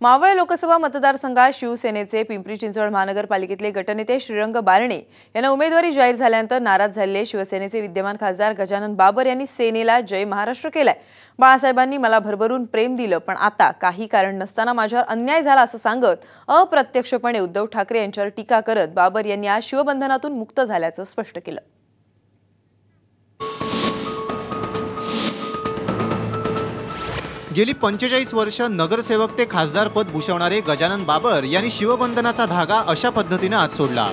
मावळ लोकसभा मतदारसंघात शिवसेनेचे पिंपरी चिंचवड महानगरपालिकेतले गटनेते श्रीरंग बारणे यांना उमेदवारी जाहीर झाल्यानंतर नाराज झालेले शिवसेनेचे विद्यमान खासदार गजानन बाबर यांनी सेनेला जय महाराष्ट्र केलाय। बाळासाहेबांनी मला भरभरून प्रेम दिलं, पण आता काही कारण नसताना माझ्यावर अन्याय झाला असं सांगत अप्रत्यक्षपणे उद्धव ठाकरे यांच्यावर टीका करत बाबर यांनी आज शिवबंधनातून मुक्त झाल्याचं स्पष्ट केलं। गेली 45 वर्ष नगरसेवक ते खासदार पद भूषवणारे गजानन बाबर यांनी शिवबंधनाचा धागा अशा पद्धतीने आज सोडला।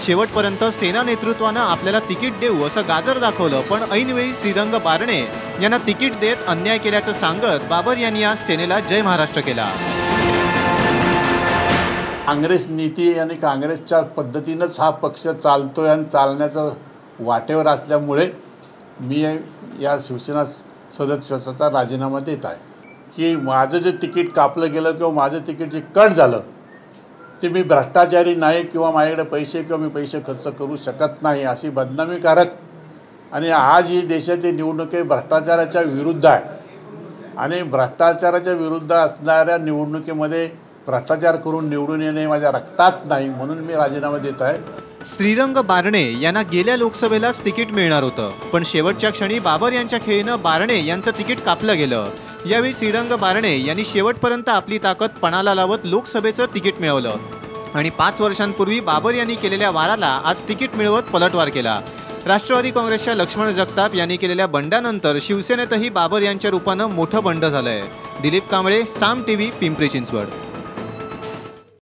शेवटपर्यंत सेना नेतृत्वाने आपल्याला तिकीट देऊ असं गाजर दाखवलं, पण ऐनवेळी श्रीरंग बारणे यांना तिकीट देत अन्याय केल्याचं सांगत बाबर यांनी आज सेनेला जय महाराष्ट्र केला। काँग्रेस नीती आणि काँग्रेसच्या पद्धतीनेच हा पक्ष चालतोय आणि चालण्याचं वाटेवर असल्यामुळे मी या शिवसेना सदस्यत्वाचा राजीनामा देत आहे की माझं जे तिकीट कापलं गेलं किंवा माझं तिकीट जे कट झालं ते मी भ्रष्टाचारी नाही किंवा माझ्याकडे पैसे किंवा मी पैसे खर्च करू शकत नाही अशी बदनामीकारक आणि आज ही देशाची निवडणूक भ्रष्टाचाराच्या विरुद्ध आहे आणि भ्रष्टाचाराच्या विरुद्ध असणाऱ्या निवडणुकीमध्ये भ्रष्टाचार करून निवडून येणे माझ्या रक्तात नाही, म्हणून मी राजीनामा देत आहे। श्रीरंग बारणे यांना गेल्या लोकसभेलाच तिकीट मिळणार होतं, पण शेवटच्या क्षणी बाबर यांच्या खेळीनं बारणे यांचं तिकीट कापलं गेलं। यावेळी श्रीरंग बारणे यांनी शेवटपर्यंत आपली ताकद पणाला लावत लोकसभेचं तिकीट मिळवलं आणि 5 वर्षांपूर्वी बाबर यांनी केलेल्या वाराला आज तिकीट मिळवत पलटवार केला। राष्ट्रवादी काँग्रेसच्या लक्ष्मण जगताप यांनी केलेल्या बंडानंतर शिवसेनेतही बाबर यांच्या रूपानं मोठं बंड झालंय। दिलीप कांबळे, साम टीव्ही, पिंपरी चिंचवड।